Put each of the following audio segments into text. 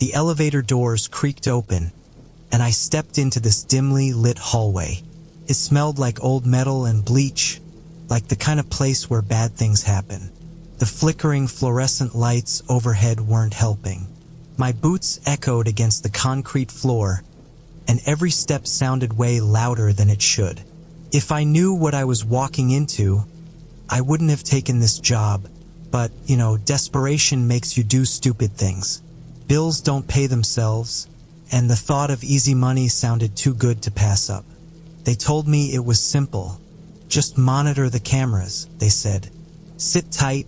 The elevator doors creaked open, and I stepped into this dimly lit hallway. It smelled like old metal and bleach, like the kind of place where bad things happen. The flickering fluorescent lights overhead weren't helping. My boots echoed against the concrete floor, and every step sounded way louder than it should. If I knew what I was walking into, I wouldn't have taken this job, but, desperation makes you do stupid things. Bills don't pay themselves, and the thought of easy money sounded too good to pass up. They told me it was simple. Just monitor the cameras, they said. Sit tight,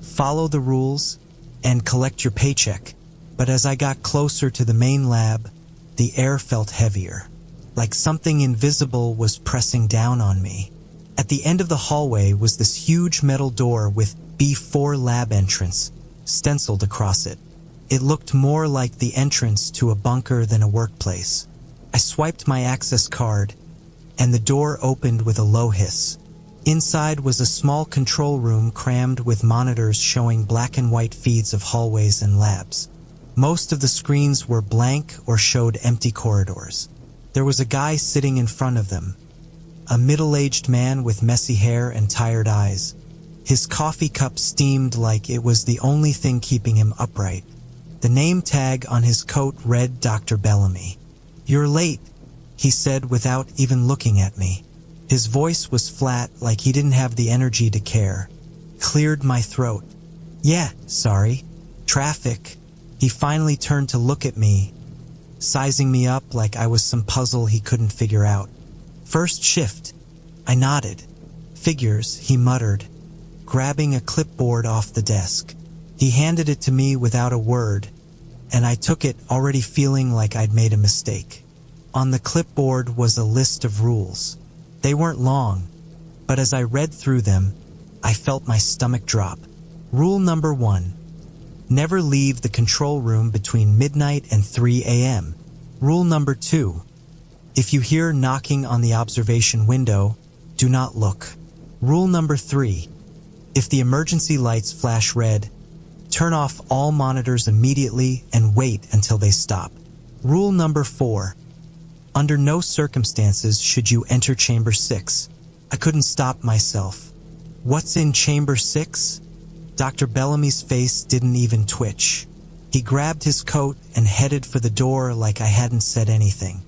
follow the rules, and collect your paycheck. But as I got closer to the main lab, the air felt heavier, like something invisible was pressing down on me. At the end of the hallway was this huge metal door with B4 lab entrance stenciled across it. It looked more like the entrance to a bunker than a workplace. I swiped my access card, and the door opened with a low hiss. Inside was a small control room crammed with monitors showing black and white feeds of hallways and labs. Most of the screens were blank or showed empty corridors. There was a guy sitting in front of them, a middle-aged man with messy hair and tired eyes. His coffee cup steamed like it was the only thing keeping him upright. The name tag on his coat read Dr. Bellamy. "You're late," he said without even looking at me. His voice was flat, like he didn't have the energy to care. Cleared my throat. "Yeah, sorry. Traffic." He finally turned to look at me, sizing me up like I was some puzzle he couldn't figure out. "First shift." I nodded. "Figures," he muttered, grabbing a clipboard off the desk. He handed it to me without a word, and I took it already feeling like I'd made a mistake. On the clipboard was a list of rules. They weren't long, but as I read through them, I felt my stomach drop. Rule number 1. Never leave the control room between midnight and 3 a.m. Rule number 2. If you hear knocking on the observation window, do not look. Rule number 3. If the emergency lights flash red, turn off all monitors immediately and wait until they stop. Rule number 4. Under no circumstances should you enter Chamber 6. I couldn't stop myself. What's in Chamber 6? Dr. Bellamy's face didn't even twitch. He grabbed his coat and headed for the door like I hadn't said anything.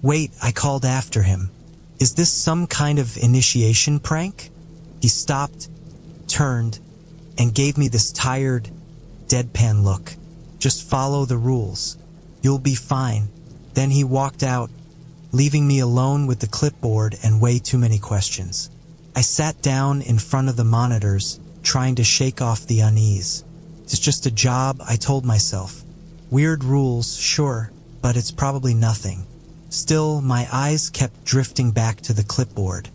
"Wait," I called after him. "Is this some kind of initiation prank?" He stopped, turned, and gave me this tired, deadpan look. "Just follow the rules. You'll be fine." Then he walked out, leaving me alone with the clipboard and way too many questions. I sat down in front of the monitors, trying to shake off the unease. It's just a job, I told myself. Weird rules, sure, but it's probably nothing. Still, my eyes kept drifting back to the clipboard,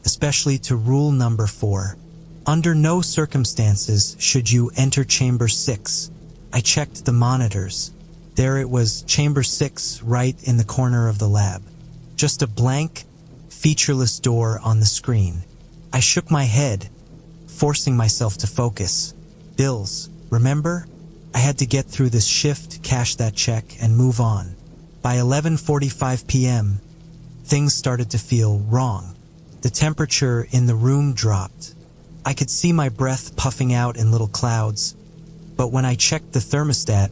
especially to rule number 4. Under no circumstances should you enter Chamber 6. I checked the monitors. There it was, Chamber 6, right in the corner of the lab. Just a blank, featureless door on the screen. I shook my head, forcing myself to focus. Bills, remember? I had to get through this shift, cash that check, and move on. By 11:45 p.m., things started to feel wrong. The temperature in the room dropped. I could see my breath puffing out in little clouds, but when I checked the thermostat,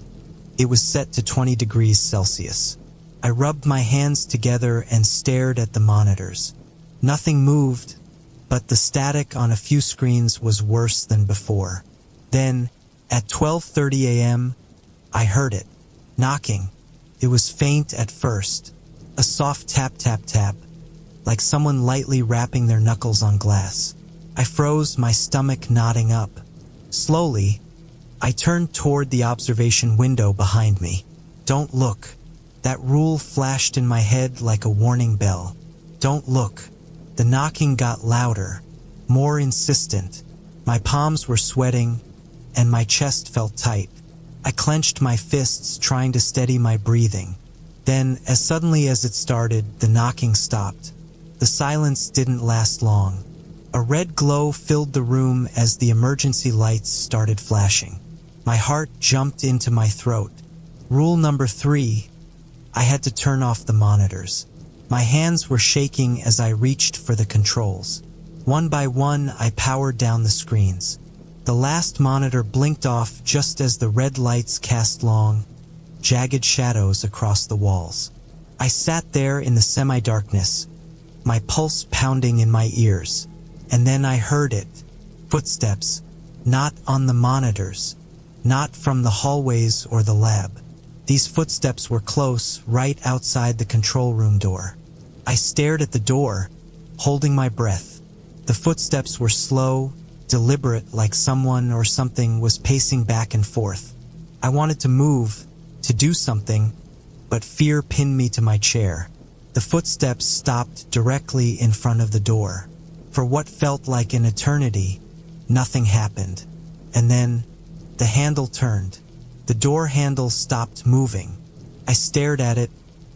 it was set to 20 degrees Celsius. I rubbed my hands together and stared at the monitors. Nothing moved, but the static on a few screens was worse than before. Then, at 12:30 a.m., I heard it. Knocking. It was faint at first. A soft tap tap tap, like someone lightly rapping their knuckles on glass. I froze, my stomach knotting up. Slowly, I turned toward the observation window behind me. Don't look. That rule flashed in my head like a warning bell. Don't look. The knocking got louder, more insistent. My palms were sweating, and my chest felt tight. I clenched my fists, trying to steady my breathing. Then, as suddenly as it started, the knocking stopped. The silence didn't last long. A red glow filled the room as the emergency lights started flashing. My heart jumped into my throat. Rule number 3. I had to turn off the monitors. My hands were shaking as I reached for the controls. One by one, I powered down the screens. The last monitor blinked off just as the red lights cast long, jagged shadows across the walls. I sat there in the semi-darkness, my pulse pounding in my ears. And then I heard it. Footsteps. Not on the monitors. Not from the hallways or the lab. These footsteps were close, right outside the control room door. I stared at the door, holding my breath. The footsteps were slow, deliberate, like someone or something was pacing back and forth. I wanted to move, to do something, but fear pinned me to my chair. The footsteps stopped directly in front of the door. For what felt like an eternity, nothing happened. And then, the handle turned. The door handle stopped moving. I stared at it,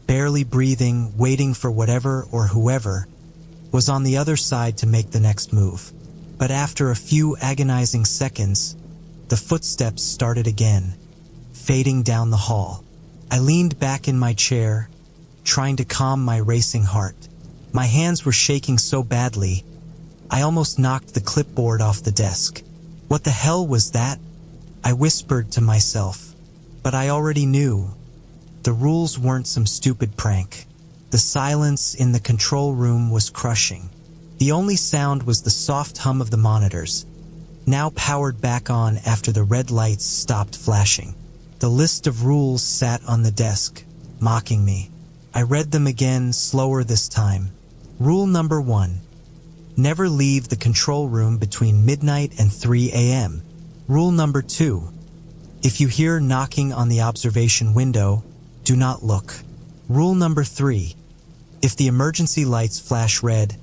barely breathing, waiting for whatever or whoever was on the other side to make the next move. But after a few agonizing seconds, the footsteps started again, fading down the hall. I leaned back in my chair, trying to calm my racing heart. My hands were shaking so badly, I almost knocked the clipboard off the desk. What the hell was that? I whispered to myself. But I already knew. The rules weren't some stupid prank. The silence in the control room was crushing. The only sound was the soft hum of the monitors, now powered back on after the red lights stopped flashing. The list of rules sat on the desk, mocking me. I read them again, slower this time. Rule number 1. Never leave the control room between midnight and 3 a.m. Rule number 2. If you hear knocking on the observation window, do not look. Rule number 3. If the emergency lights flash red,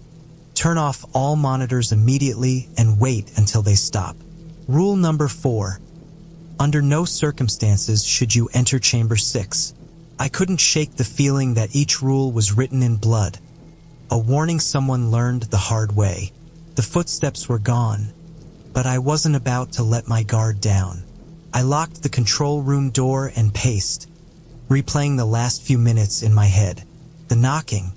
turn off all monitors immediately and wait until they stop. Rule number 4. Under no circumstances should you enter Chamber 6. I couldn't shake the feeling that each rule was written in blood. A warning someone learned the hard way. The footsteps were gone, but I wasn't about to let my guard down. I locked the control room door and paced, replaying the last few minutes in my head. The knocking,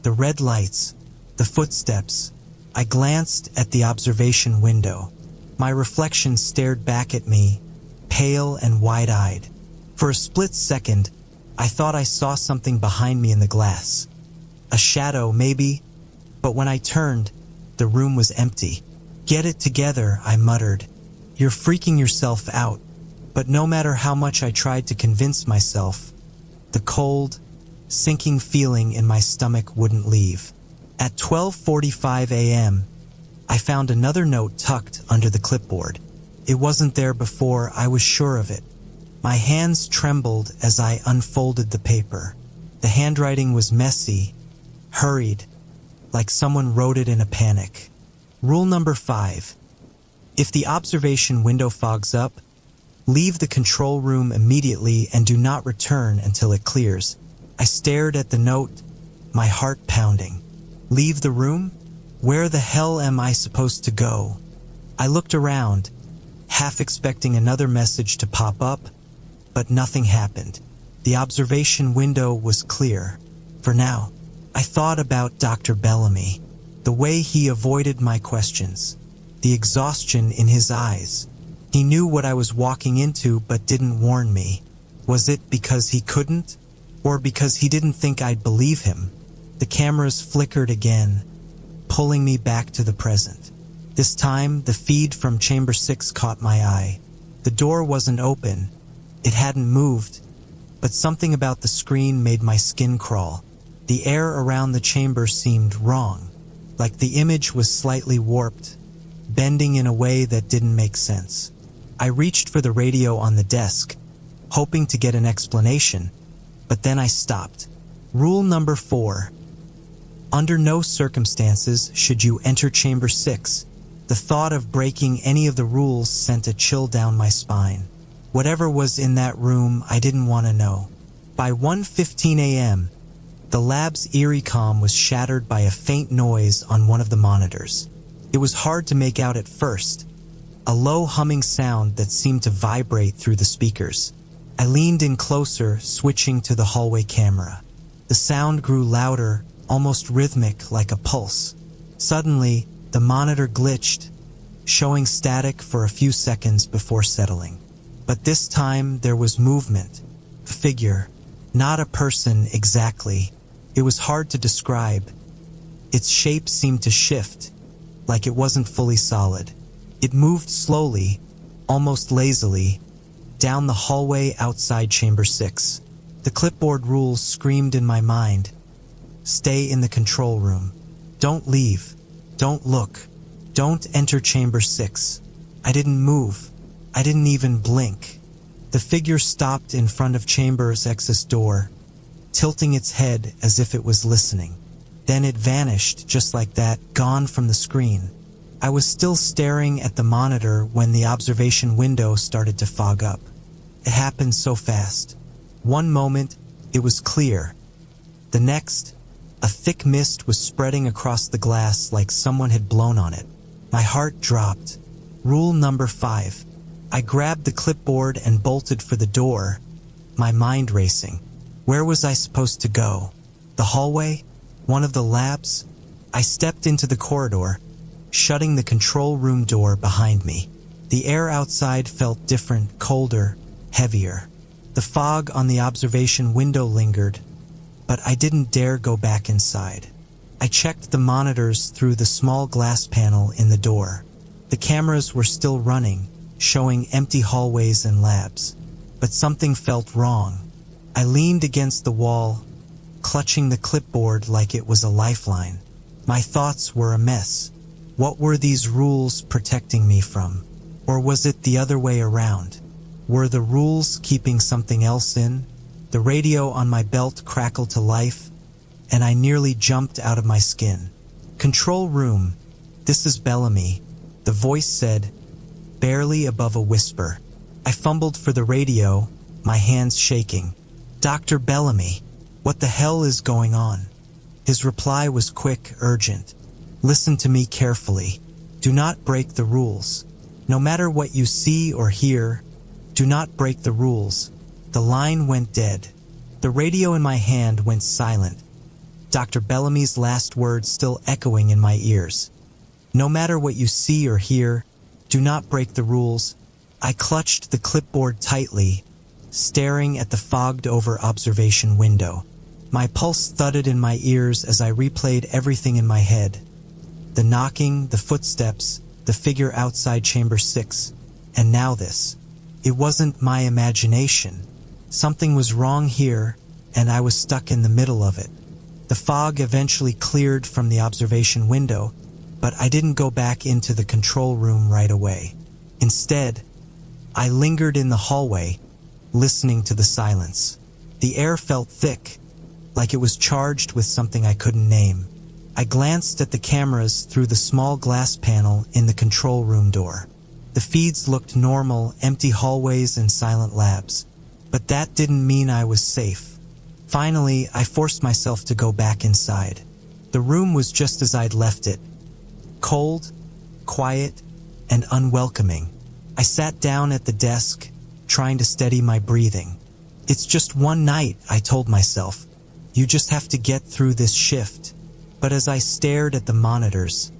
the red lights, the footsteps. I glanced at the observation window. My reflection stared back at me, pale and wide-eyed. For a split second, I thought I saw something behind me in the glass. A shadow, maybe, but when I turned, the room was empty. Get it together, I muttered. You're freaking yourself out. But no matter how much I tried to convince myself, the cold, sinking feeling in my stomach wouldn't leave. At 12:45 a.m., I found another note tucked under the clipboard. It wasn't there before, I was sure of it. My hands trembled as I unfolded the paper. The handwriting was messy, hurried, like someone wrote it in a panic. Rule number 5. If the observation window fogs up, leave the control room immediately and do not return until it clears. I stared at the note, my heart pounding. Leave the room? Where the hell am I supposed to go? I looked around, half expecting another message to pop up, but nothing happened. The observation window was clear. For now, I thought about Dr. Bellamy, the way he avoided my questions, the exhaustion in his eyes. He knew what I was walking into but didn't warn me. Was it because he couldn't? Or because he didn't think I'd believe him? The cameras flickered again, pulling me back to the present. This time, the feed from Chamber 6 caught my eye. The door wasn't open. It hadn't moved, but something about the screen made my skin crawl. The air around the chamber seemed wrong, like the image was slightly warped, bending in a way that didn't make sense. I reached for the radio on the desk, hoping to get an explanation, but then I stopped. Rule number 4. Under no circumstances should you enter Chamber 6. The thought of breaking any of the rules sent a chill down my spine. Whatever was in that room, I didn't want to know. By 1:15 a.m., the lab's eerie calm was shattered by a faint noise on one of the monitors. It was hard to make out at first, a low humming sound that seemed to vibrate through the speakers. I leaned in closer, switching to the hallway camera. The sound grew louder, almost rhythmic like a pulse. Suddenly, the monitor glitched, showing static for a few seconds before settling. But this time there was movement. A figure. Not a person exactly. It was hard to describe. Its shape seemed to shift, like it wasn't fully solid. It moved slowly, almost lazily, down the hallway outside Chamber 6. The clipboard rules screamed in my mind. Stay in the control room. Don't leave. Don't look. Don't enter Chamber 6. I didn't move. I didn't even blink. The figure stopped in front of Chamber 6's door, tilting its head as if it was listening. Then it vanished just like that, gone from the screen. I was still staring at the monitor when the observation window started to fog up. It happened so fast. One moment, it was clear. The next, a thick mist was spreading across the glass like someone had blown on it. My heart dropped. Rule number 5. I grabbed the clipboard and bolted for the door, my mind racing. Where was I supposed to go? The hallway? One of the labs? I stepped into the corridor, shutting the control room door behind me. The air outside felt different, colder, heavier. The fog on the observation window lingered, but I didn't dare go back inside. I checked the monitors through the small glass panel in the door. The cameras were still running, showing empty hallways and labs. But something felt wrong. I leaned against the wall, clutching the clipboard like it was a lifeline. My thoughts were a mess. What were these rules protecting me from? Or was it the other way around? Were the rules keeping something else in? The radio on my belt crackled to life, and I nearly jumped out of my skin. Control room, this is Bellamy, the voice said, barely above a whisper. I fumbled for the radio, my hands shaking. Dr. Bellamy, what the hell is going on? His reply was quick, urgent. Listen to me carefully. Do not break the rules. No matter what you see or hear, do not break the rules. The line went dead. The radio in my hand went silent. Dr. Bellamy's last words still echoing in my ears. No matter what you see or hear, do not break the rules. I clutched the clipboard tightly, staring at the fogged-over observation window. My pulse thudded in my ears as I replayed everything in my head. The knocking, the footsteps, the figure outside Chamber 6, and now this. It wasn't my imagination. Something was wrong here, and I was stuck in the middle of it. The fog eventually cleared from the observation window, but I didn't go back into the control room right away. Instead, I lingered in the hallway, listening to the silence. The air felt thick, like it was charged with something I couldn't name. I glanced at the cameras through the small glass panel in the control room door. The feeds looked normal, empty hallways and silent labs. But that didn't mean I was safe. Finally, I forced myself to go back inside. The room was just as I'd left it. Cold, quiet, and unwelcoming. I sat down at the desk, trying to steady my breathing. It's just one night, I told myself. You just have to get through this shift. But as I stared at the monitors,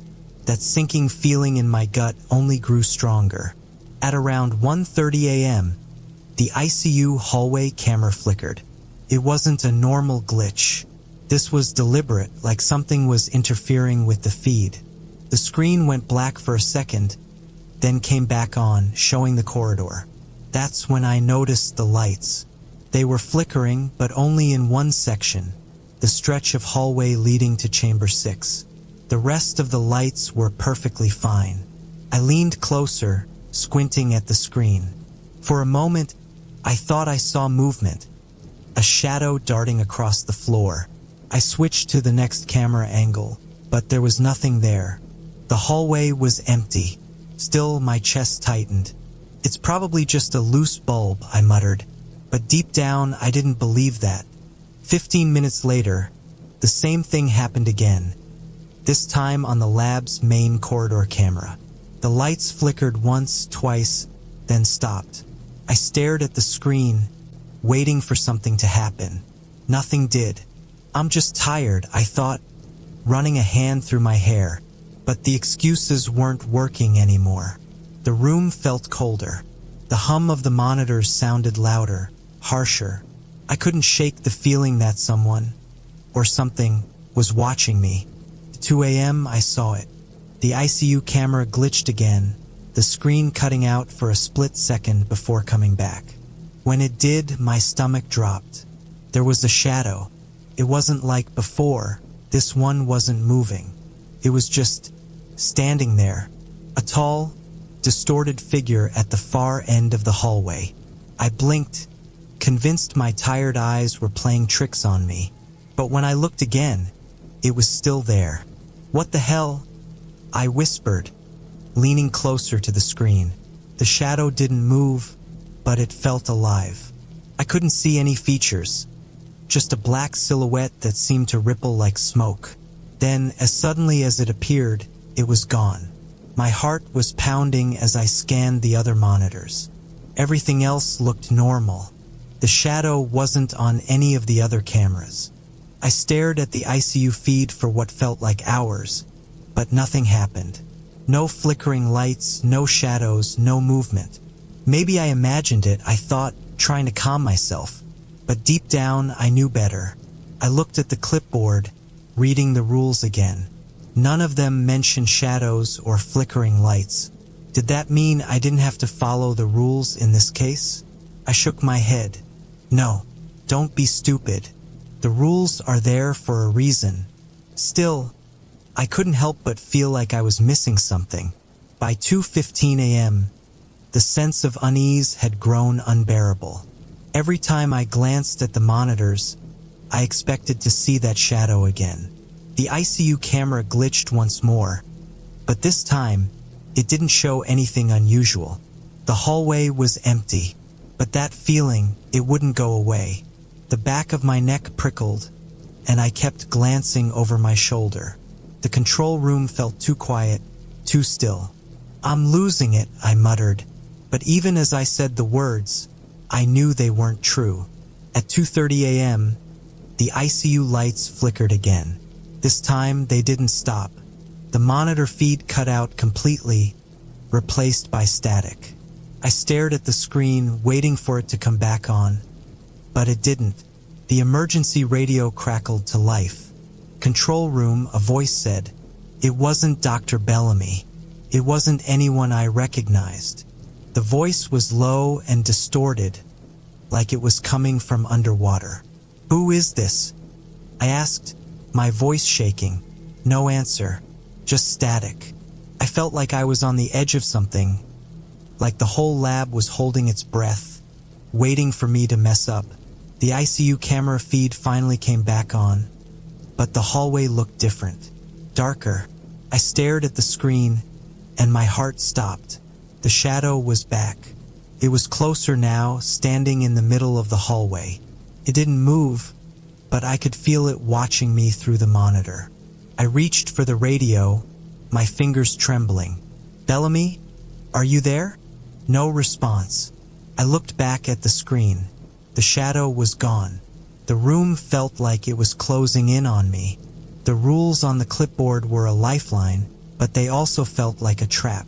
that sinking feeling in my gut only grew stronger. At around 1:30 a.m., the ICU hallway camera flickered. It wasn't a normal glitch. This was deliberate, like something was interfering with the feed. The screen went black for a second, then came back on, showing the corridor. That's when I noticed the lights. They were flickering, but only in one section, the stretch of hallway leading to Chamber 6. The rest of the lights were perfectly fine. I leaned closer, squinting at the screen. For a moment, I thought I saw movement, a shadow darting across the floor. I switched to the next camera angle, but there was nothing there. The hallway was empty. Still, my chest tightened. It's probably just a loose bulb, I muttered. But deep down, I didn't believe that. 15 minutes later, the same thing happened again. This time on the lab's main corridor camera. The lights flickered once, twice, then stopped. I stared at the screen, waiting for something to happen. Nothing did. I'm just tired, I thought, running a hand through my hair. But the excuses weren't working anymore. The room felt colder. The hum of the monitors sounded louder, harsher. I couldn't shake the feeling that someone, or something, was watching me. At 2 a.m. I saw it. The ICU camera glitched again, the screen cutting out for a split second before coming back. When it did, my stomach dropped. There was a shadow. It wasn't like before. This one wasn't moving. It was just standing there, a tall, distorted figure at the far end of the hallway. I blinked, convinced my tired eyes were playing tricks on me. But when I looked again, it was still there. "What the hell?" I whispered, leaning closer to the screen. The shadow didn't move, but it felt alive. I couldn't see any features, just a black silhouette that seemed to ripple like smoke. Then, as suddenly as it appeared, it was gone. My heart was pounding as I scanned the other monitors. Everything else looked normal. The shadow wasn't on any of the other cameras. I stared at the ICU feed for what felt like hours, but nothing happened. No flickering lights, no shadows, no movement. Maybe I imagined it, I thought, trying to calm myself. But deep down, I knew better. I looked at the clipboard, reading the rules again. None of them mentioned shadows or flickering lights. Did that mean I didn't have to follow the rules in this case? I shook my head. No, don't be stupid. The rules are there for a reason. Still, I couldn't help but feel like I was missing something. By 2:15 a.m., the sense of unease had grown unbearable. Every time I glanced at the monitors, I expected to see that shadow again. The ICU camera glitched once more, but this time, it didn't show anything unusual. The hallway was empty, but that feeling, it wouldn't go away. The back of my neck prickled, and I kept glancing over my shoulder. The control room felt too quiet, too still. "I'm losing it," I muttered, but even as I said the words, I knew they weren't true. At 2:30 a.m., the ICU lights flickered again. This time, they didn't stop. The monitor feed cut out completely, replaced by static. I stared at the screen, waiting for it to come back on, but it didn't. The emergency radio crackled to life. "Control room," a voice said. It wasn't Dr. Bellamy. It wasn't anyone I recognized. The voice was low and distorted, like it was coming from underwater. "Who is this?" I asked, my voice shaking. No answer, just static. I felt like I was on the edge of something, like the whole lab was holding its breath, waiting for me to mess up. The ICU camera feed finally came back on, but the hallway looked different, darker. I stared at the screen, and my heart stopped. The shadow was back. It was closer now, standing in the middle of the hallway. It didn't move, but I could feel it watching me through the monitor. I reached for the radio, my fingers trembling. "Bellamy, are you there?" No response. I looked back at the screen. The shadow was gone. The room felt like it was closing in on me. The rules on the clipboard were a lifeline, but they also felt like a trap.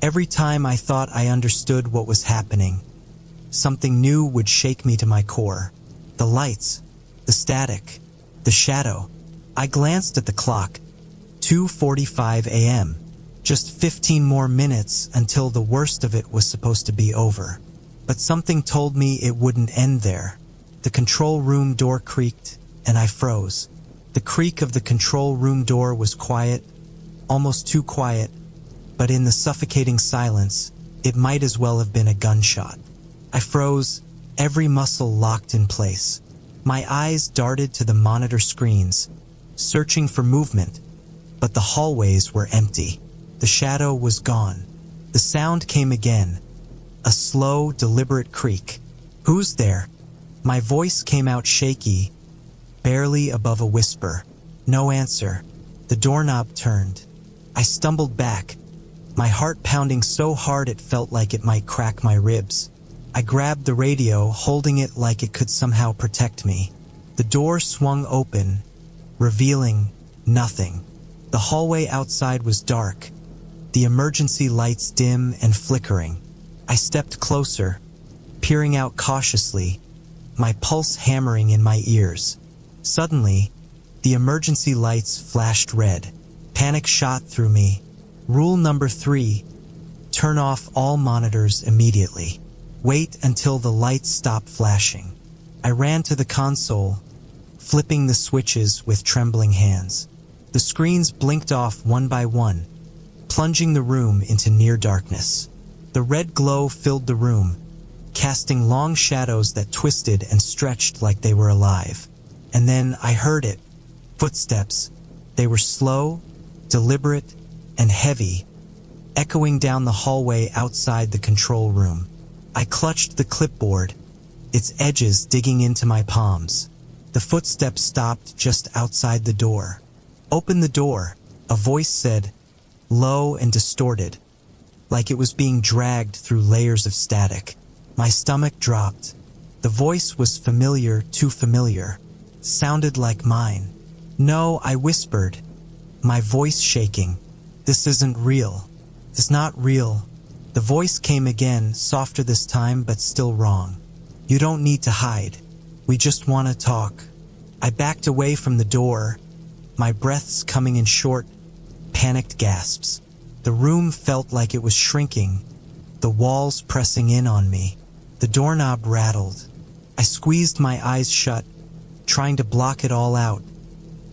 Every time I thought I understood what was happening, something new would shake me to my core. The lights, the static, the shadow. I glanced at the clock. 2:45 a.m. Just 15 more minutes until the worst of it was supposed to be over. But something told me it wouldn't end there. The control room door creaked, and I froze. The creak of the control room door was quiet, almost too quiet, but in the suffocating silence, it might as well have been a gunshot. I froze, every muscle locked in place. My eyes darted to the monitor screens, searching for movement, but the hallways were empty. The shadow was gone. The sound came again, a slow, deliberate creak. "Who's there?" My voice came out shaky, barely above a whisper. No answer. The doorknob turned. I stumbled back, my heart pounding so hard it felt like it might crack my ribs. I grabbed the radio, holding it like it could somehow protect me. The door swung open, revealing nothing. The hallway outside was dark, the emergency lights dim and flickering. I stepped closer, peering out cautiously, my pulse hammering in my ears. Suddenly, the emergency lights flashed red. Panic shot through me. Rule number 3, turn off all monitors immediately. Wait until the lights stop flashing. I ran to the console, flipping the switches with trembling hands. The screens blinked off one by one, plunging the room into near darkness. The red glow filled the room, casting long shadows that twisted and stretched like they were alive. And then I heard it. Footsteps. They were slow, deliberate, and heavy, echoing down the hallway outside the control room. I clutched the clipboard, its edges digging into my palms. The footsteps stopped just outside the door. "Open the door," a voice said, low and distorted, like it was being dragged through layers of static. My stomach dropped. The voice was familiar, too familiar. Sounded like mine. "No," I whispered, my voice shaking. "This isn't real. It's not real." The voice came again, softer this time, but still wrong. "You don't need to hide. We just want to talk." I backed away from the door, my breaths coming in short, panicked gasps. The room felt like it was shrinking, the walls pressing in on me. The doorknob rattled. I squeezed my eyes shut, trying to block it all out.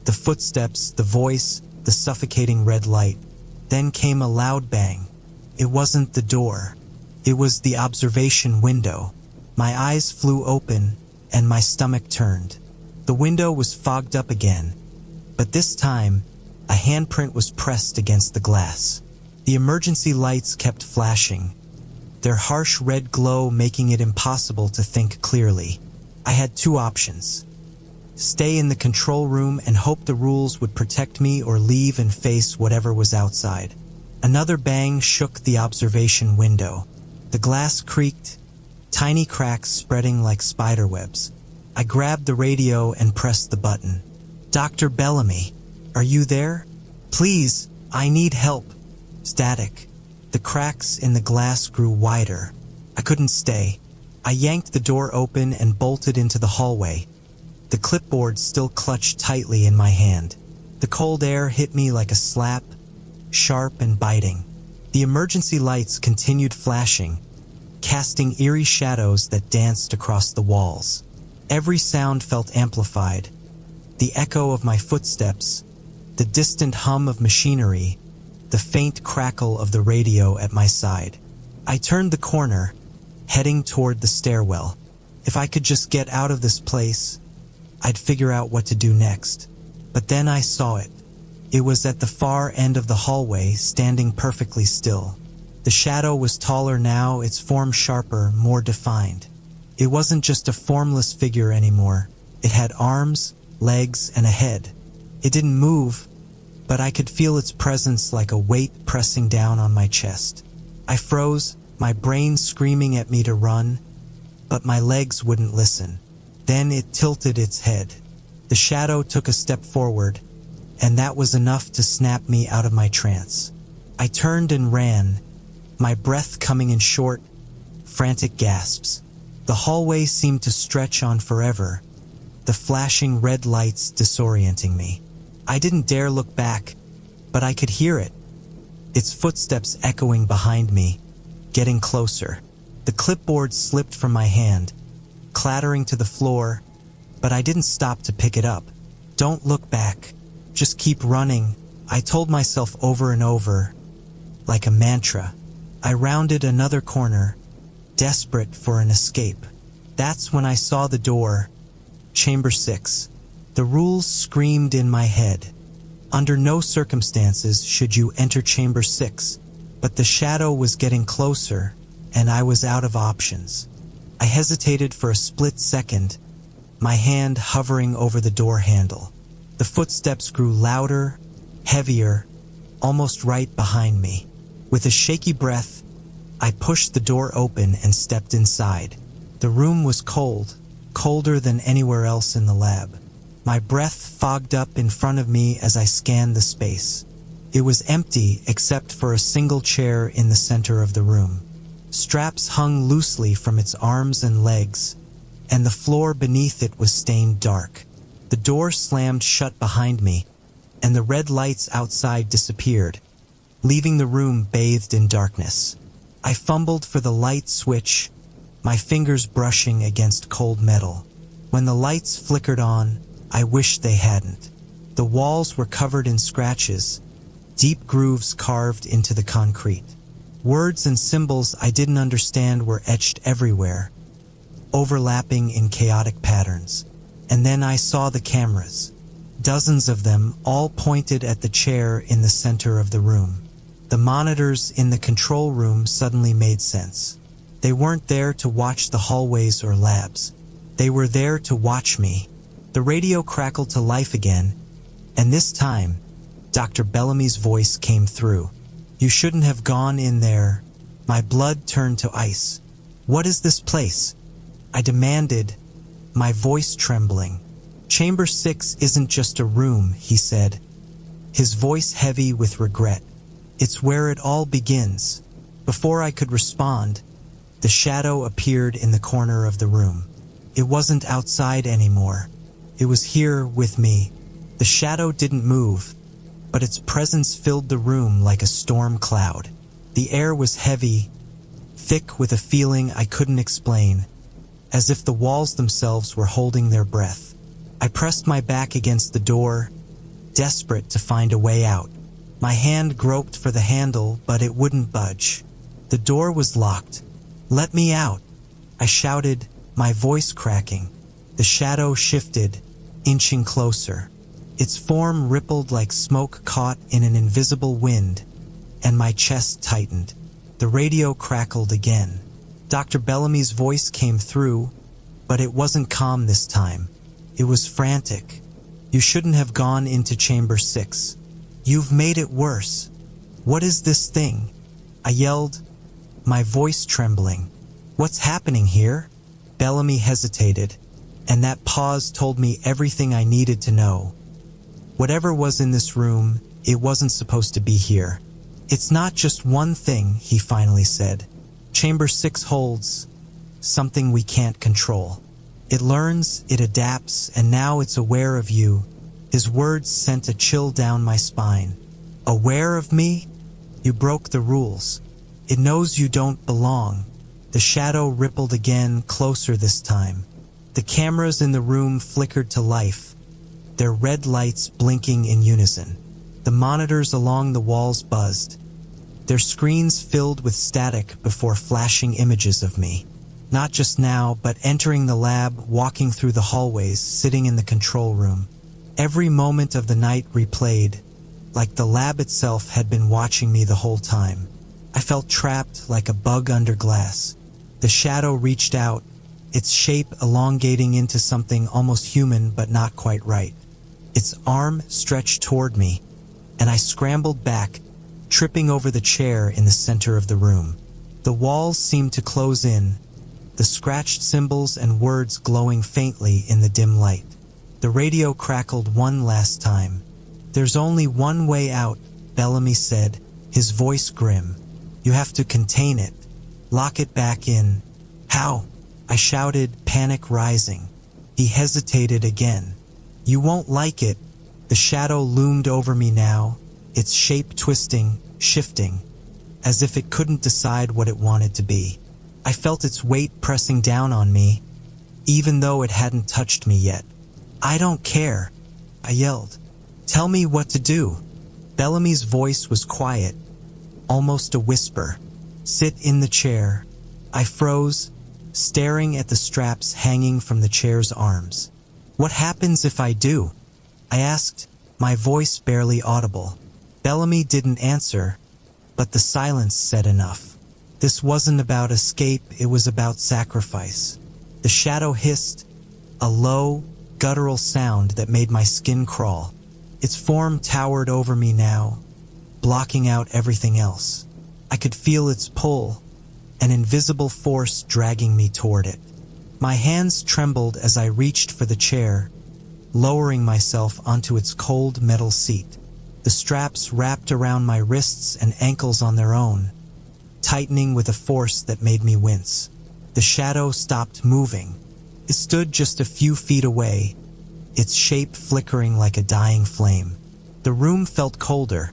The footsteps, the voice, the suffocating red light. Then came a loud bang. It wasn't the door. It was the observation window. My eyes flew open, and my stomach turned. The window was fogged up again, but this time, a handprint was pressed against the glass. The emergency lights kept flashing, their harsh red glow making it impossible to think clearly. I had two options. Stay in the control room and hope the rules would protect me, or leave and face whatever was outside. Another bang shook the observation window. The glass creaked, tiny cracks spreading like spiderwebs. I grabbed the radio and pressed the button. "Dr. Bellamy, are you there? Please, I need help." Static. The cracks in the glass grew wider. I couldn't stay. I yanked the door open and bolted into the hallway, the clipboard still clutched tightly in my hand. The cold air hit me like a slap, sharp and biting. The emergency lights continued flashing, casting eerie shadows that danced across the walls. Every sound felt amplified. The echo of my footsteps, the distant hum of machinery, the faint crackle of the radio at my side. I turned the corner, heading toward the stairwell. If I could just get out of this place, I'd figure out what to do next. But then I saw it. It was at the far end of the hallway, standing perfectly still. The shadow was taller now, its form sharper, more defined. It wasn't just a formless figure anymore. It had arms, legs, and a head. It didn't move, but I could feel its presence like a weight pressing down on my chest. I froze, my brain screaming at me to run, but my legs wouldn't listen. Then it tilted its head. The shadow took a step forward, and that was enough to snap me out of my trance. I turned and ran, my breath coming in short, frantic gasps. The hallway seemed to stretch on forever, the flashing red lights disorienting me. I didn't dare look back, but I could hear it, its footsteps echoing behind me, getting closer. The clipboard slipped from my hand, clattering to the floor, but I didn't stop to pick it up. "Don't look back. Just keep running," I told myself over and over, like a mantra. I rounded another corner, desperate for an escape. That's when I saw the door. Chamber 6. The rules screamed in my head. Under no circumstances should you enter Chamber 6, but the shadow was getting closer, and I was out of options. I hesitated for a split second, my hand hovering over the door handle. The footsteps grew louder, heavier, almost right behind me. With a shaky breath, I pushed the door open and stepped inside. The room was cold, colder than anywhere else in the lab. My breath fogged up in front of me as I scanned the space. It was empty except for a single chair in the center of the room. Straps hung loosely from its arms and legs, and the floor beneath it was stained dark. The door slammed shut behind me, and the red lights outside disappeared, leaving the room bathed in darkness. I fumbled for the light switch, my fingers brushing against cold metal. When the lights flickered on, I wished they hadn't. The walls were covered in scratches, deep grooves carved into the concrete. Words and symbols I didn't understand were etched everywhere, overlapping in chaotic patterns. And then I saw the cameras. Dozens of them, all pointed at the chair in the center of the room. The monitors in the control room suddenly made sense. They weren't there to watch the hallways or labs. They were there to watch me. The radio crackled to life again, and this time, Dr. Bellamy's voice came through. "You shouldn't have gone in there." My blood turned to ice. "What is this place?" I demanded, my voice trembling. "Chamber 6 isn't just a room," he said, his voice heavy with regret. "It's where it all begins." Before I could respond, the shadow appeared in the corner of the room. It wasn't outside anymore. It was here with me. The shadow didn't move, but its presence filled the room like a storm cloud. The air was heavy, thick with a feeling I couldn't explain, as if the walls themselves were holding their breath. I pressed my back against the door, desperate to find a way out. My hand groped for the handle, but it wouldn't budge. The door was locked. "Let me out!" I shouted, my voice cracking. The shadow shifted, inching closer. Its form rippled like smoke caught in an invisible wind, and my chest tightened. The radio crackled again. Dr. Bellamy's voice came through, but it wasn't calm this time. It was frantic. "You shouldn't have gone into Chamber 6. You've made it worse. What is this thing?" I yelled, my voice trembling. "What's happening here?" Bellamy hesitated, and that pause told me everything I needed to know. Whatever was in this room, it wasn't supposed to be here. "It's not just one thing," he finally said. "Chamber 6 holds something we can't control. It learns, it adapts, and now it's aware of you." His words sent a chill down my spine. "Aware of me? You broke the rules. It knows you don't belong." The shadow rippled again, closer this time. The cameras in the room flickered to life, their red lights blinking in unison. The monitors along the walls buzzed, their screens filled with static before flashing images of me. Not just now, but entering the lab, walking through the hallways, sitting in the control room. Every moment of the night replayed, like the lab itself had been watching me the whole time. I felt trapped like a bug under glass. The shadow reached out, its shape elongating into something almost human but not quite right. Its arm stretched toward me, and I scrambled back, tripping over the chair in the center of the room. The walls seemed to close in, the scratched symbols and words glowing faintly in the dim light. The radio crackled one last time. "There's only one way out," Bellamy said, his voice grim. "You have to contain it. Lock it back in." "How?" I shouted, panic rising. He hesitated again. "You won't like it." The shadow loomed over me now, its shape twisting, shifting, as if it couldn't decide what it wanted to be. I felt its weight pressing down on me, even though it hadn't touched me yet. "I don't care," I yelled. "Tell me what to do." Bellamy's voice was quiet, almost a whisper. "Sit in the chair." I froze, staring at the straps hanging from the chair's arms. "What happens if I do?" I asked, my voice barely audible. Bellamy didn't answer, but the silence said enough. This wasn't about escape, it was about sacrifice. The shadow hissed, a low, guttural sound that made my skin crawl. Its form towered over me now, blocking out everything else. I could feel its pull, an invisible force dragging me toward it. My hands trembled as I reached for the chair, lowering myself onto its cold metal seat. The straps wrapped around my wrists and ankles on their own, tightening with a force that made me wince. The shadow stopped moving. It stood just a few feet away, its shape flickering like a dying flame. The room felt colder,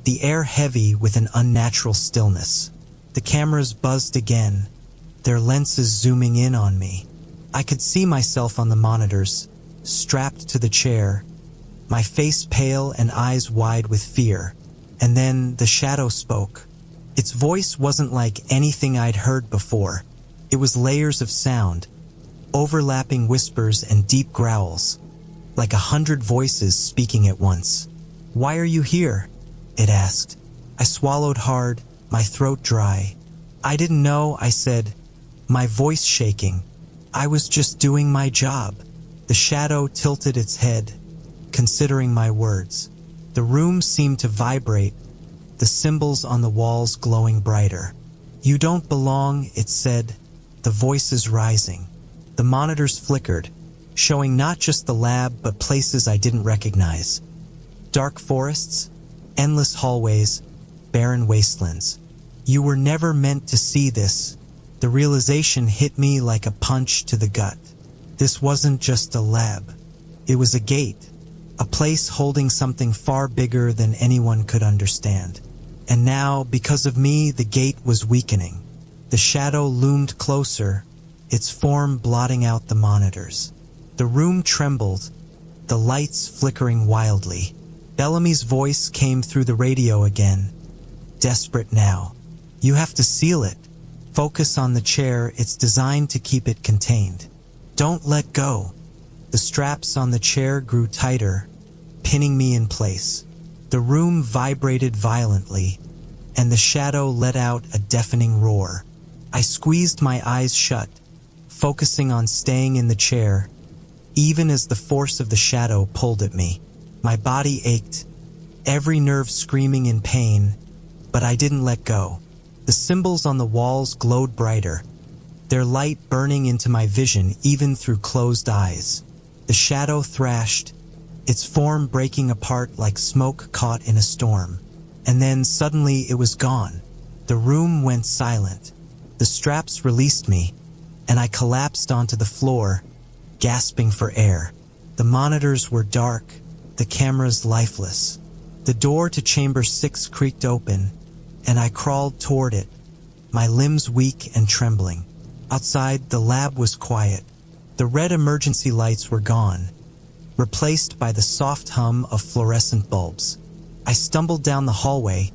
the air heavy with an unnatural stillness. The cameras buzzed again, their lenses zooming in on me. I could see myself on the monitors, strapped to the chair, my face pale and eyes wide with fear. And then the shadow spoke. Its voice wasn't like anything I'd heard before. It was layers of sound, overlapping whispers and deep growls, like 100 voices speaking at once. "Why are you here?" it asked. I swallowed hard, my throat dry. "I didn't know," I said, my voice shaking. "I was just doing my job." The shadow tilted its head, considering my words. The room seemed to vibrate, the symbols on the walls glowing brighter. "You don't belong," it said, the voices rising. The monitors flickered, showing not just the lab but places I didn't recognize. Dark forests, endless hallways, barren wastelands. "You were never meant to see this." The realization hit me like a punch to the gut. This wasn't just a lab. It was a gate, a place holding something far bigger than anyone could understand. And now, because of me, the gate was weakening. The shadow loomed closer, its form blotting out the monitors. The room trembled, the lights flickering wildly. Bellamy's voice came through the radio again, desperate now. "You have to seal it. Focus on the chair, it's designed to keep it contained. Don't let go." The straps on the chair grew tighter, pinning me in place. The room vibrated violently, and the shadow let out a deafening roar. I squeezed my eyes shut, focusing on staying in the chair, even as the force of the shadow pulled at me. My body ached, every nerve screaming in pain, but I didn't let go. The symbols on the walls glowed brighter, their light burning into my vision even through closed eyes. The shadow thrashed, its form breaking apart like smoke caught in a storm. And then suddenly it was gone. The room went silent. The straps released me, and I collapsed onto the floor, gasping for air. The monitors were dark, the cameras lifeless. The door to Chamber 6 creaked open, and I crawled toward it, my limbs weak and trembling. Outside, the lab was quiet. The red emergency lights were gone, replaced by the soft hum of fluorescent bulbs. I stumbled down the hallway,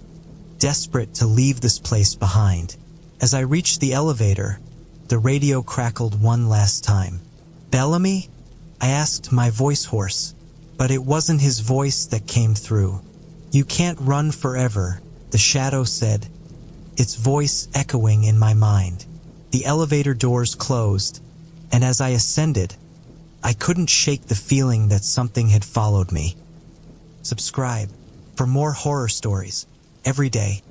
desperate to leave this place behind. As I reached the elevator, the radio crackled one last time. "Bellamy?" I asked, my voice hoarse, but it wasn't his voice that came through. "You can't run forever," the shadow said, its voice echoing in my mind. The elevator doors closed, and as I ascended, I couldn't shake the feeling that something had followed me. Subscribe for more horror stories every day.